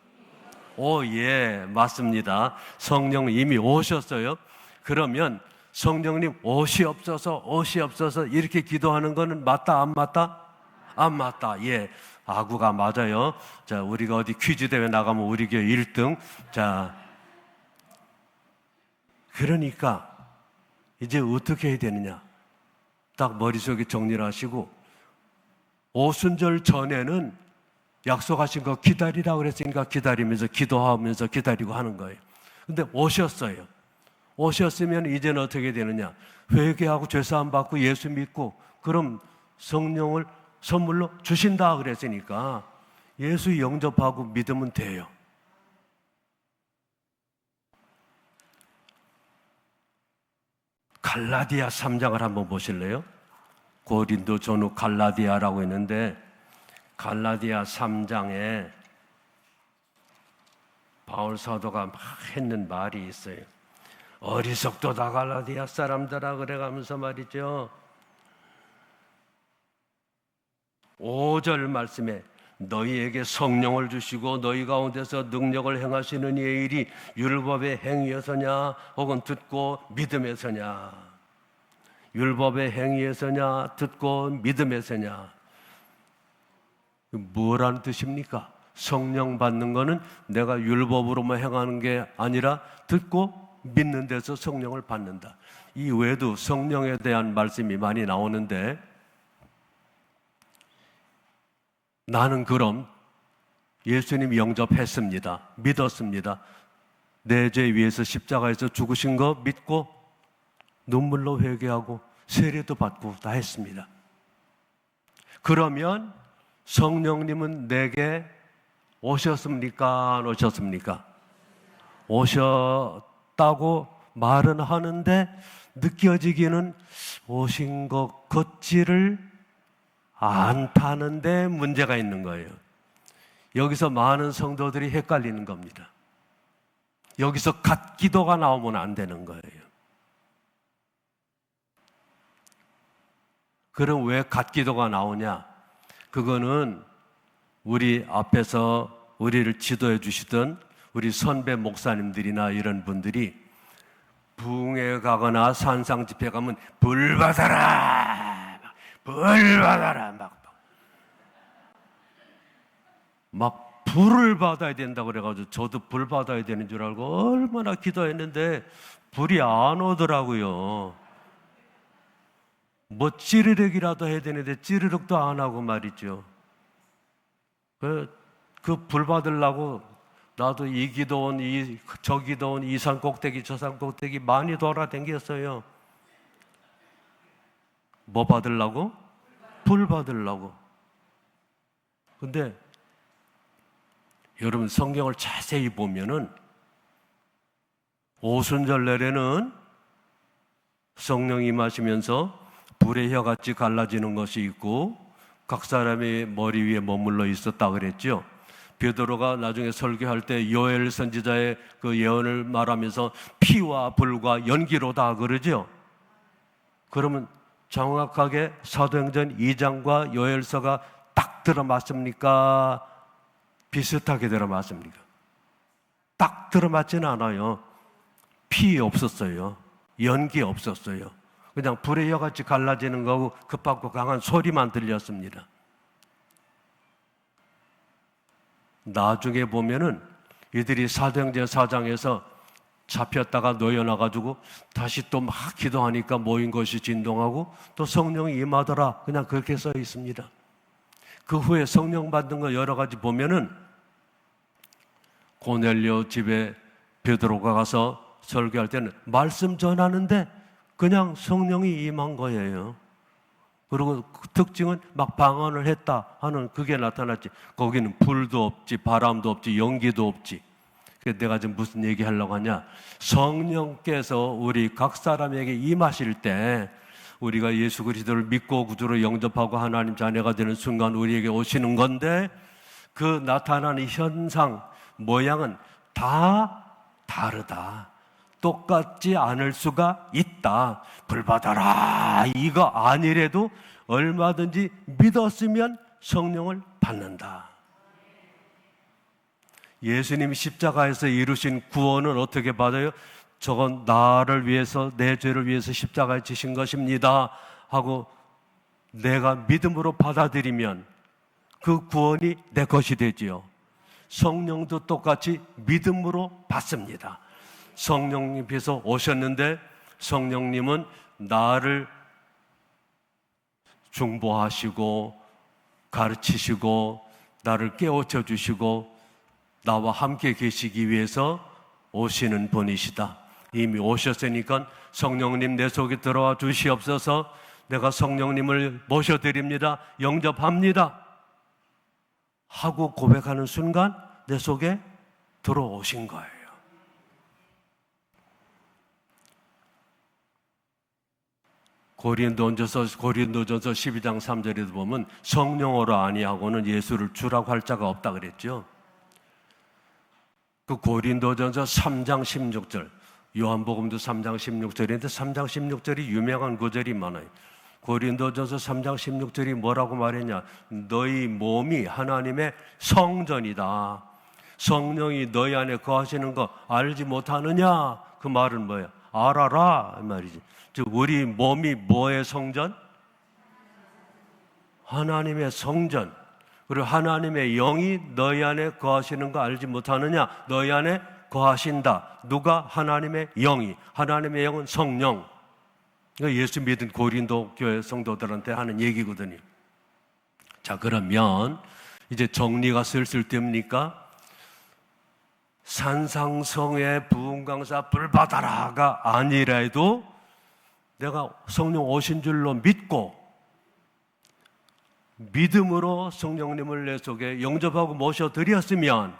예, 맞습니다. 성령 이미 오셨어요. 그러면 성령님 오시옵소서 이렇게 기도하는 거는 맞다, 안 맞다? 안 맞다. 예, 아구가 맞아요. 자, 우리가 어디 퀴즈 대회 나가면 우리 교회 1등. 자, 그러니까 이제 어떻게 해야 되느냐? 딱 머릿속에 정리를 하시고, 오순절 전에는 약속하신 거 기다리라고 그랬으니까 기다리면서 기도하면서 기다리고 하는 거예요. 근데 오셨어요. 오셨으면 이제는 어떻게 되느냐? 회개하고 죄사함 받고 예수 믿고, 그럼 성령을 선물로 주신다 그랬으니까 예수 영접하고 믿으면 돼요. 갈라디아 3장을 한번 보실래요? 고린도 전후 갈라디아라고 했는데, 갈라디아 3장에 바울 사도가 막 했는 말이 있어요. 어리석도다 갈라디아 사람들아 그래가면서 말이죠. 5절 말씀에 너희에게 성령을 주시고 너희 가운데서 능력을 행하시는 이의 일이 율법의 행위에서냐 혹은 듣고 믿음에서냐, 율법의 행위에서냐 듣고 믿음에서냐. 뭐라는 뜻입니까? 성령 받는 거는 내가 율법으로만 행하는 게 아니라 듣고 믿는 데서 성령을 받는다. 이 외에도 성령에 대한 말씀이 많이 나오는데, 나는 그럼 예수님 영접했습니다. 믿었습니다. 내 죄 위해서 십자가에서 죽으신 거 믿고 눈물로 회개하고 세례도 받고 다 했습니다. 그러면 성령님은 내게 오셨습니까? 안 오셨습니까? 오셨다고 말은 하는데 느껴지기는 오신 것 같지를 않다는데 문제가 있는 거예요. 여기서 많은 성도들이 헷갈리는 겁니다. 여기서 갓기도가 나오면 안 되는 거예요. 그럼 왜 갓기도가 나오냐? 그거는 우리 앞에서 우리를 지도해 주시던 우리 선배 목사님들이나 이런 분들이 부흥회 가거나 산상 집회 가면 불 받아라, 불 받아라, 막 불을 받아야 된다고 그래가지고 저도 불 받아야 되는 줄 알고 얼마나 기도했는데 불이 안 오더라고요. 뭐 찌르륵이라도 해야 되는데 찌르륵도 안 하고 말이죠. 그 불 받으려고 나도 이 기도원, 저 기도원, 이 산 꼭대기, 저 산 꼭대기 많이 돌아다녔어요. 뭐 받으려고? 불 받으려고. 근데 여러분 성경을 자세히 보면은 오순절 내에는 성령이 임하시면서 불의 혀같이 갈라지는 것이 있고 각 사람의 머리 위에 머물러 있었다 그랬죠. 베드로가 나중에 설교할 때 요엘 선지자의 그 예언을 말하면서 피와 불과 연기로다 그러죠. 그러면 정확하게 사도행전 2장과 요엘서가 딱 들어맞습니까? 비슷하게 들어맞습니까? 딱 들어맞지는 않아요. 피 없었어요. 연기 없었어요. 그냥 불의 혀같이 갈라지는 거하고 급하고 강한 소리만 들렸습니다. 나중에 보면은 이들이 사도행전 4장에서 잡혔다가 놓여나가지고 다시 또 막 기도하니까 모인 것이 진동하고 또 성령이 임하더라. 그냥 그렇게 써 있습니다. 그 후에 성령 받는 거 여러 가지 보면은 고넬료 집에 베드로가 가서 설교할 때는 말씀 전하는데 그냥 성령이 임한 거예요. 그리고 그 특징은 막 방언을 했다 하는 그게 나타났지. 거기는 불도 없지, 바람도 없지, 연기도 없지. 그래서 내가 지금 무슨 얘기 하려고 하냐. 성령께서 우리 각 사람에게 임하실 때 우리가 예수 그리스도를 믿고 구주로 영접하고 하나님 자녀가 되는 순간 우리에게 오시는 건데 그 나타나는 현상, 모양은 다 다르다. 똑같지 않을 수가 있다. 불 받아라 이거 아니래도 얼마든지 믿었으면 성령을 받는다. 예수님이 십자가에서 이루신 구원은 어떻게 받아요? 저건 나를 위해서, 내 죄를 위해서 십자가에 지신 것입니다 하고 내가 믿음으로 받아들이면 그 구원이 내 것이 되지요. 성령도 똑같이 믿음으로 받습니다. 성령님께서 오셨는데 성령님은 나를 중보하시고 가르치시고 나를 깨우쳐 주시고 나와 함께 계시기 위해서 오시는 분이시다. 이미 오셨으니까 성령님 내 속에 들어와 주시옵소서. 내가 성령님을 모셔드립니다. 영접합니다 하고 고백하는 순간 내 속에 들어오신 거예요. 고린도전서 12장 3절에도 보면 성령으로 아니하고는 예수를 주라고 할 자가 없다 그랬죠. 그 고린도전서 3장 16절, 요한복음도 3장 16절인데 3장 16절이 유명한 구절이 많아요. 고린도전서 3장 16절이 뭐라고 말했냐? 너희 몸이 하나님의 성전이다. 성령이 너희 안에 거하시는 거 알지 못하느냐? 그 말은 뭐야? 알아라 이 말이지. 즉 우리 몸이 뭐의 성전? 하나님의 성전. 그리고 하나님의 영이 너희 안에 거하시는 거 알지 못하느냐? 너희 안에 거하신다. 누가? 하나님의 영이. 하나님의 영은 성령. 예수 믿은 고린도 교회 성도들한테 하는 얘기거든요. 자, 그러면 이제 정리가 슬슬 됩니까? 산상성의 부흥강사 불받아라가 아니라도 내가 성령 오신 줄로 믿고 믿음으로 성령님을 내 속에 영접하고 모셔드렸으면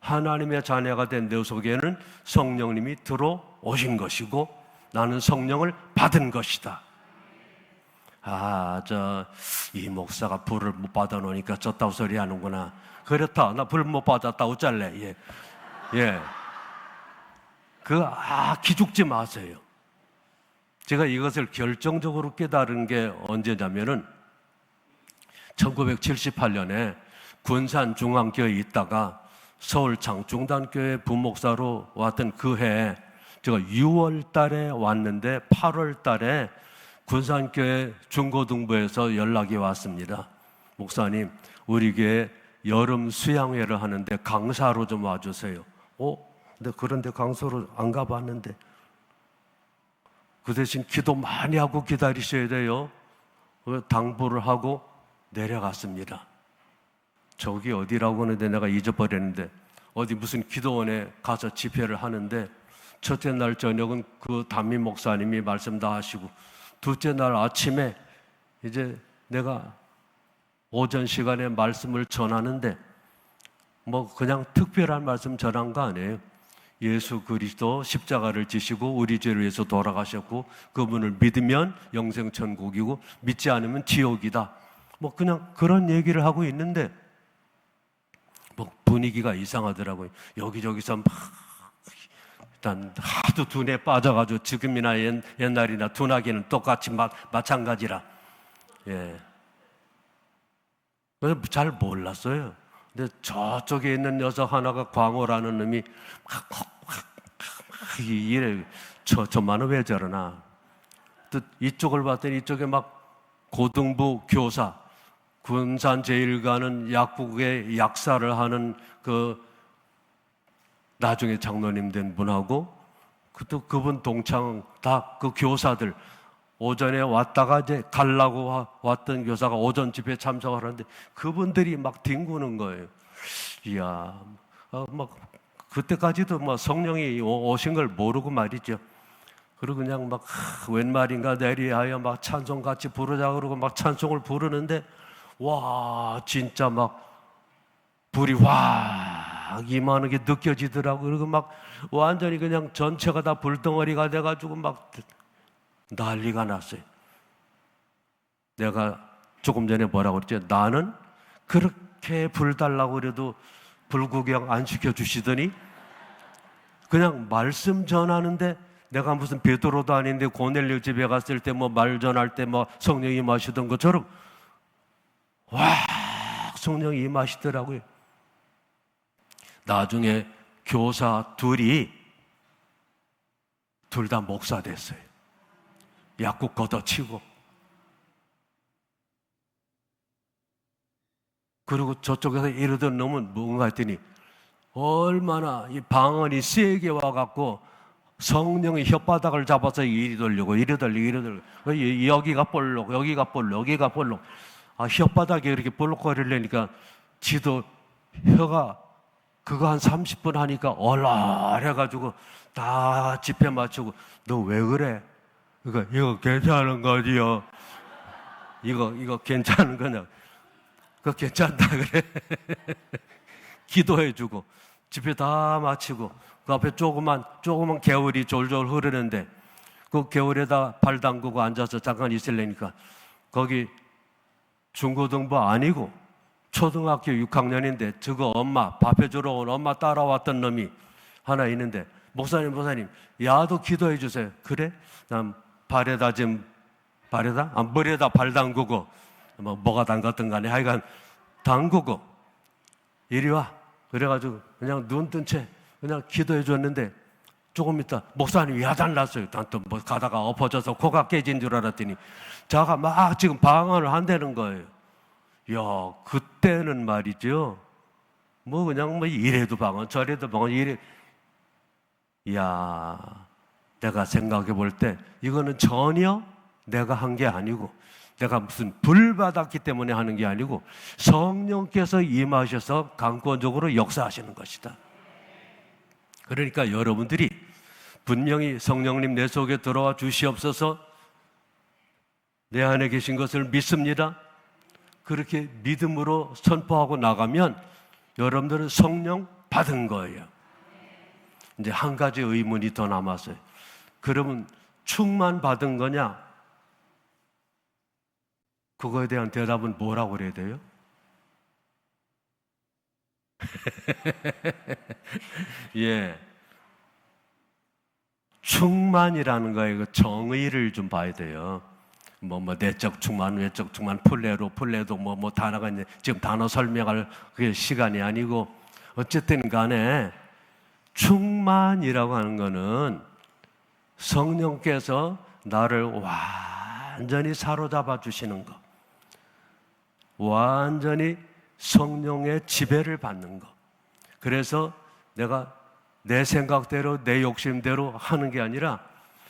하나님의 자녀가 된 내 속에는 성령님이 들어오신 것이고 나는 성령을 받은 것이다. 이 목사가 불을 못 받아놓으니까 졌다고 소리 하는구나. 그렇다. 나 불 못 받았다. 어쩔래? 예. 기죽지 마세요. 제가 이것을 결정적으로 깨달은 게 언제냐면은 1978년에 군산중앙교회에 있다가 서울 장충단교회 부목사로 왔던 그 해에 제가 6월 달에 왔는데 8월 달에 군산교회 중고등부에서 연락이 왔습니다. 목사님, 우리 교회 여름 수양회를 하는데 강사로 좀 와주세요. 근데 그런데 강사로 안 가봤는데 그 대신 기도 많이 하고 기다리셔야 돼요. 당부를 하고 내려갔습니다. 저기 어디라고 하는데 내가 잊어버렸는데 어디 무슨 기도원에 가서 집회를 하는데 첫째 날 저녁은 그 담임 목사님이 말씀 다 하시고 둘째 날 아침에 이제 내가 오전 시간에 말씀을 전하는데 뭐 그냥 특별한 말씀 전한 거 아니에요. 예수 그리스도 십자가를 지시고 우리 죄를 위해서 돌아가셨고 그분을 믿으면 영생 천국이고 믿지 않으면 지옥이다. 뭐 그냥 그런 얘기를 하고 있는데 뭐 분위기가 이상하더라고요. 여기저기서 막 일단 하도 둔에 빠져가지고 지금이나 옛날이나 둔하기는 똑같이 마찬가지라. 예. 그래서 잘 몰랐어요. 근데 저쪽에 있는 녀석 하나가 광호라는 놈이 이래 저만은 왜 저러나. 또 이쪽을 봤더니 이쪽에 막 고등부 교사, 군산제일가는 약국의 약사를 하는 그 나중에 장로님 된 분하고 또 그분 동창 다 그 교사들 오전에 왔다가 이제 가려고 왔던 교사가 오전 집회에 참석을 하는데 그분들이 막 뒹구는 거예요. 이야, 막 그때까지도 뭐 성령이 오신 걸 모르고 말이죠. 그리고 그냥 막 웬 말인가 내리하여 막 찬송 같이 부르자 그러고 막 찬송을 부르는데 와 진짜 막 불이 확 임하는 게 느껴지더라고. 그리고 막 완전히 그냥 전체가 다 불덩어리가 돼가지고 막 난리가 났어요. 내가 조금 전에 뭐라고 그랬죠? 나는 그렇게 불 달라고 그래도 불 구경 안 시켜주시더니 그냥 말씀 전하는데 내가 무슨 베드로도 아닌데 고넬료 집에 갔을 때 뭐 말 전할 때 뭐 성령이 임하시던 것처럼 와 성령이 임하시더라고요. 나중에 교사 둘이 둘 다 목사 됐어요. 약국 걷어치고. 그리고 저쪽에서 이러던 놈은 뭔가 했더니 얼마나 이 방언이 세게 와갖고 성령의 혓바닥을 잡아서 이리 돌리고 이리 돌리고 이리 돌리고 여기가 볼록 여기가 볼록 여기가 볼록. 혓바닥에 이렇게 볼록거리려니까 지도 혀가 그거 한 30분 하니까 얼얼해가지고 다 집회 마치고 너 왜 그래? 이거 괜찮은 거지요? 이거 괜찮은 거냐? 그거 괜찮다 그래. 기도해주고 집회 다 마치고 그 앞에 조그만 개울이 졸졸 흐르는데 그 개울에다 발 담그고 앉아서 잠깐 있으려니까 거기 중고등부 아니고 초등학교 6학년인데 저거 엄마 밥 해주러 온 엄마 따라왔던 놈이 하나 있는데 목사님 야도 기도해 주세요. 그래? 난 발에다 머리에다 발 담그고 뭐가 담갔든 간에 하여간 담그고 이리 와. 그래가지고 그냥 눈 뜬 채 그냥 기도해 줬는데 조금 있다 목사님이 야단났어요. 난 또 뭐 가다가 엎어져서 코가 깨진 줄 알았더니 자가 막 지금 방언을 한다는 거예요. 야, 그때는 말이죠. 뭐 그냥 뭐 이래도 방언 저래도 방언 이래. 야, 내가 생각해 볼 때 이거는 전혀 내가 한 게 아니고 내가 무슨 불 받았기 때문에 하는 게 아니고 성령께서 임하셔서 강권적으로 역사하시는 것이다. 그러니까 여러분들이 분명히 성령님 내 속에 들어와 주시옵소서 내 안에 계신 것을 믿습니다. 그렇게 믿음으로 선포하고 나가면 여러분들은 성령 받은 거예요. 이제 한 가지 의문이 더 남았어요. 그러면 충만 받은 거냐? 그거에 대한 대답은 뭐라고 그래야 돼요? 예. 충만이라는 거에 그 정의를 좀 봐야 돼요. 내적 충만, 외적 충만, 플레도 단어가 있는데 지금 단어 설명할 그게 시간이 아니고 어쨌든 간에 충만이라고 하는 거는 성령께서 나를 완전히 사로잡아 주시는 것, 완전히 성령의 지배를 받는 것. 그래서 내가 내 생각대로 내 욕심대로 하는 게 아니라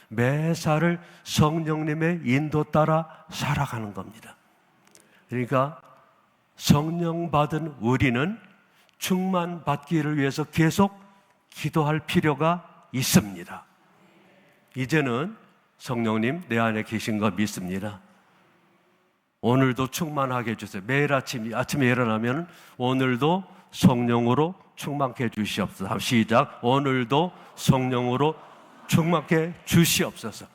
매사를 성령님의 인도 따라 살아가는 겁니다. 그러니까 성령 받은 우리는 충만받기를 위해서 계속 기도할 필요가 있습니다. 이제는 성령님 내 안에 계신 거 믿습니다. 오늘도 충만하게 해주세요. 매일 아침에 일어나면 오늘도 성령으로 충만케 해주시옵소서. 시작. 오늘도 성령으로 충만케 주시옵소서.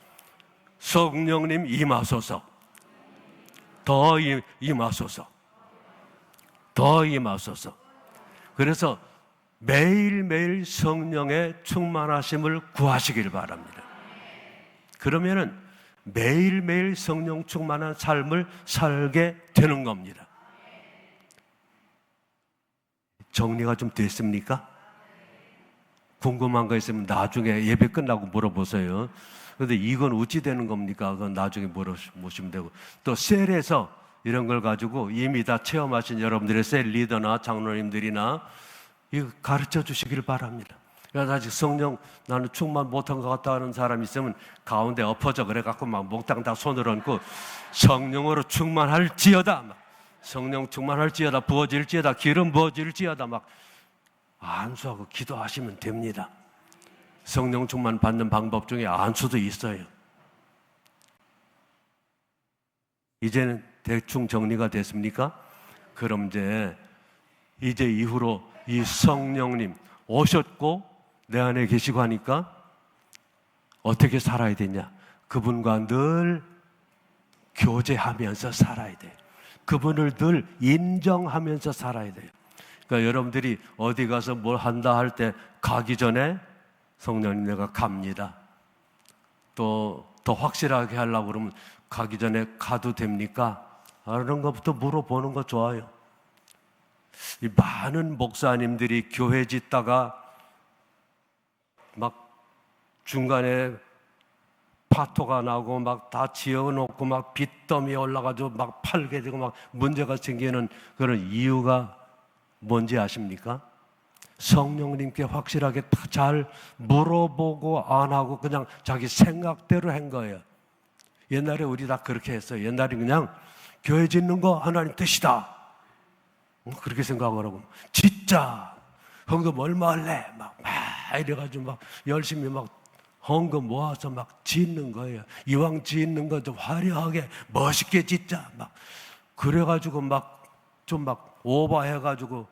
성령님 임하소서. 더 임하소서. 더 임하소서. 그래서 매일매일 성령의 충만하심을 구하시길 바랍니다. 그러면은 매일매일 성령 충만한 삶을 살게 되는 겁니다. 정리가 좀 됐습니까? 궁금한 거 있으면 나중에 예배 끝나고 물어보세요. 그런데 이건 어찌 되는 겁니까? 그건 나중에 물어보시면 되고. 또 셀에서 이런 걸 가지고 이미 다 체험하신 여러분들의 셀 리더나 장로님들이나 이거 가르쳐 주시길 바랍니다. 그래서 아직 성령 나는 충만 못한 것 같다 하는 사람이 있으면 가운데 엎어져 그래갖고 막 몽땅 다 손을 얹고 성령으로 충만할지어다, 막 성령 충만할지어다, 부어질지어다, 기름 부어질지어다 막 안수하고 기도하시면 됩니다. 성령 충만 받는 방법 중에 안수도 있어요. 이제는 대충 정리가 됐습니까? 그럼 이제 이후로 이 성령님 오셨고 내 안에 계시고 하니까 어떻게 살아야 되냐? 그분과 늘 교제하면서 살아야 돼요. 그분을 늘 인정하면서 살아야 돼요. 그러니까 여러분들이 어디 가서 뭘 한다 할 때 가기 전에 성령님 내가 갑니다. 또 더 확실하게 하려고 그러면 가기 전에 가도 됩니까? 이런 것부터 물어보는 거 좋아요. 이 많은 목사님들이 교회 짓다가 막 중간에 파토가 나고 막 다 지어놓고 막 빚더미에 올라가지고 막 팔게 되고 막 문제가 생기는 그런 이유가 뭔지 아십니까? 성령님께 확실하게 잘 물어보고 안 하고 그냥 자기 생각대로 한 거예요. 옛날에 우리 다 그렇게 했어요. 옛날에 그냥 교회 짓는 거 하나님 뜻이다. 그렇게 생각하라고. 진짜 헌금 얼마 할래? 막 이래가지고 막 열심히 막 헌금 모아서 막 짓는 거예요. 이왕 짓는 거 좀 화려하게 멋있게 짓자. 막 그래가지고 막 좀 막 오버해가지고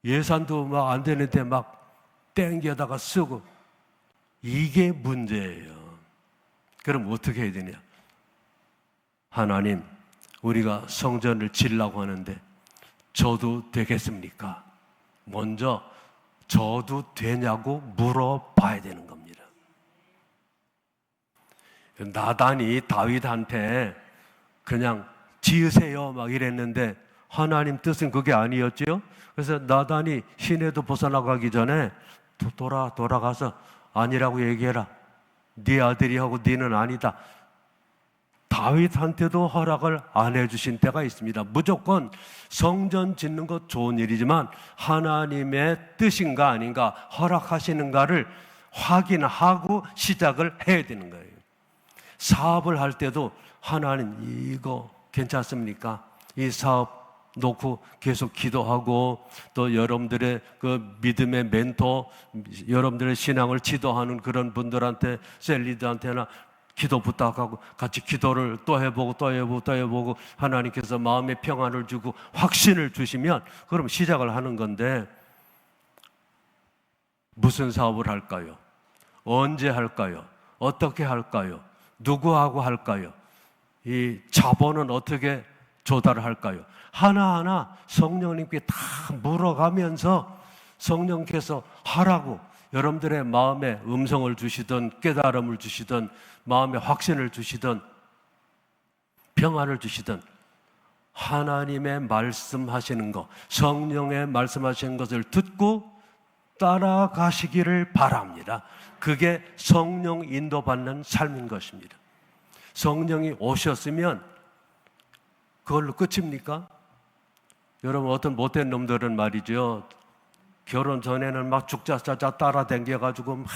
예산도 막 안 되는데 막 땡겨다가 쓰고 이게 문제예요. 그럼 어떻게 해야 되냐? 하나님, 우리가 성전을 지으려고 하는데 저도 되겠습니까? 먼저 저도 되냐고 물어봐야 되는 겁니다. 나단이 다윗한테 그냥 지으세요 막 이랬는데 하나님 뜻은 그게 아니었지요. 그래서 나단이 시내도 벗어나가기 전에 돌아가서 아니라고 얘기해라. 네 아들이 하고 네는 아니다. 다윗한테도 허락을 안 해주신 때가 있습니다. 무조건 성전 짓는 것 좋은 일이지만 하나님의 뜻인가 아닌가 허락하시는가를 확인하고 시작을 해야 되는 거예요. 사업을 할 때도 하나님 이거 괜찮습니까? 이 사업 놓고 계속 기도하고 또 여러분들의 그 믿음의 멘토, 여러분들의 신앙을 지도하는 그런 분들한테 셀리드한테나 기도 부탁하고 같이 기도를 또 해보고 하나님께서 마음의 평안을 주고 확신을 주시면 그럼 시작을 하는 건데 무슨 사업을 할까요? 언제 할까요? 어떻게 할까요? 누구하고 할까요? 이 자본은 어떻게 조달을 할까요? 하나하나 성령님께 다 물어가면서 성령께서 하라고 여러분들의 마음에 음성을 주시든 깨달음을 주시든 마음에 확신을 주시든 평안을 주시든 하나님의 말씀하시는 것, 성령의 말씀하시는 것을 듣고 따라가시기를 바랍니다. 그게 성령 인도받는 삶인 것입니다. 성령이 오셨으면 그걸로 끝입니까? 여러분, 어떤 못된 놈들은 말이죠, 결혼 전에는 막 죽자자자 따라다녀가지고 막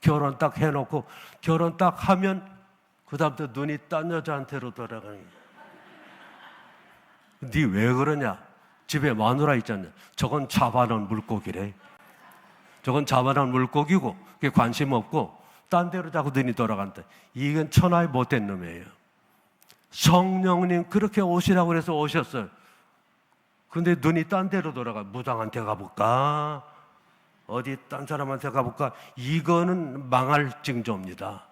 결혼 딱 해놓고 결혼 딱 하면 그 다음부터 눈이 딴 여자한테로 돌아가는 거예요. 니 왜 그러냐? 집에 마누라 있잖아요. 저건 잡아놓은 물고기래. 저건 잡아놓은 물고기고 그게 관심 없고 딴 데로 자꾸 눈이 돌아간다. 이건 천하의 못된 놈이에요. 성령님 그렇게 오시라고 그래서 오셨어요. 근데 눈이 딴 데로 돌아가. 무당한테 가볼까? 어디 딴 사람한테 가볼까? 이거는 망할 징조입니다.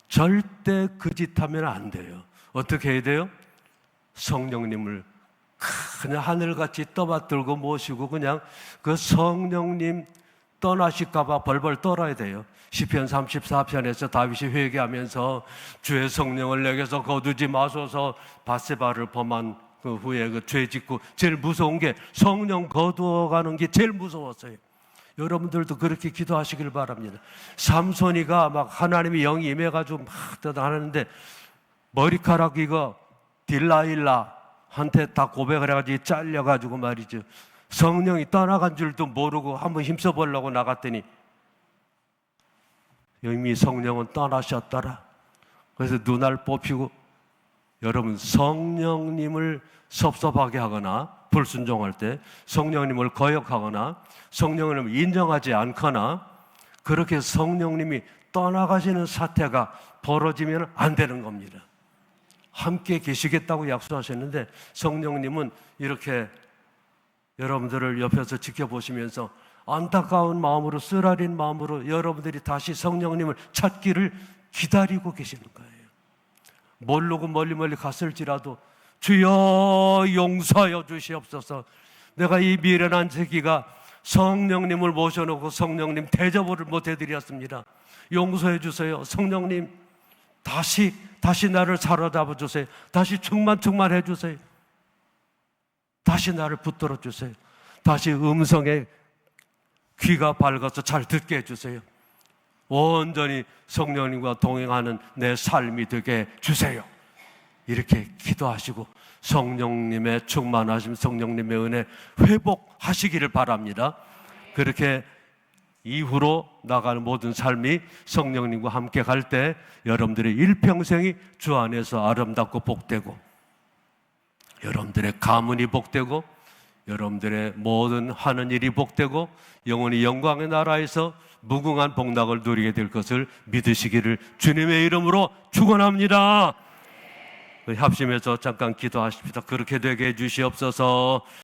절대 그 짓 하면 안 돼요. 어떻게 해야 돼요? 성령님을 그냥 하늘같이 떠받들고 모시고 그냥 그 성령님 떠나실까봐 벌벌 떨어야 돼요. 시편 34편에서 다윗이 회개하면서 주의 성령을 내게서 거두지 마소서, 밧세바를 범한 그 후에 그 죄 짓고 제일 무서운 게 성령 거두어가는 게 제일 무서웠어요. 여러분들도 그렇게 기도하시길 바랍니다. 삼손이가 막 하나님의 영이 임해가지고 막 하는데 머리카락 이거 딜라일라한테 다 고백을 해가지고 잘려가지고 말이죠, 성령이 떠나간 줄도 모르고 한번 힘써보려고 나갔더니 이미 성령은 떠나셨더라. 그래서 눈알 뽑히고, 여러분 성령님을 섭섭하게 하거나 불순종할 때, 성령님을 거역하거나 성령님을 인정하지 않거나 그렇게 성령님이 떠나가시는 사태가 벌어지면 안 되는 겁니다. 함께 계시겠다고 약속하셨는데 성령님은 이렇게 여러분들을 옆에서 지켜보시면서 안타까운 마음으로, 쓰라린 마음으로 여러분들이 다시 성령님을 찾기를 기다리고 계시는 거예요. 모르고 멀리 갔을지라도 주여 용서하여 주시옵소서. 내가 이 미련한 새끼가 성령님을 모셔놓고 성령님 대접을 못 해드렸습니다. 용서해 주세요. 성령님 다시 나를 사로잡아 주세요. 다시 충만해 주세요. 다시 나를 붙들어 주세요. 다시 음성에 귀가 밝아서 잘 듣게 해주세요. 온전히 성령님과 동행하는 내 삶이 되게 해주세요. 이렇게 기도하시고 성령님의 충만하심, 성령님의 은혜 회복하시기를 바랍니다. 그렇게 이후로 나가는 모든 삶이 성령님과 함께 갈 때 여러분들의 일평생이 주 안에서 아름답고 복되고, 여러분들의 가문이 복되고, 여러분들의 모든 하는 일이 복되고, 영원히 영광의 나라에서 무궁한 복락을 누리게 될 것을 믿으시기를 주님의 이름으로 축원합니다. 합심해서 잠깐 기도하십시다. 그렇게 되게 해주시옵소서.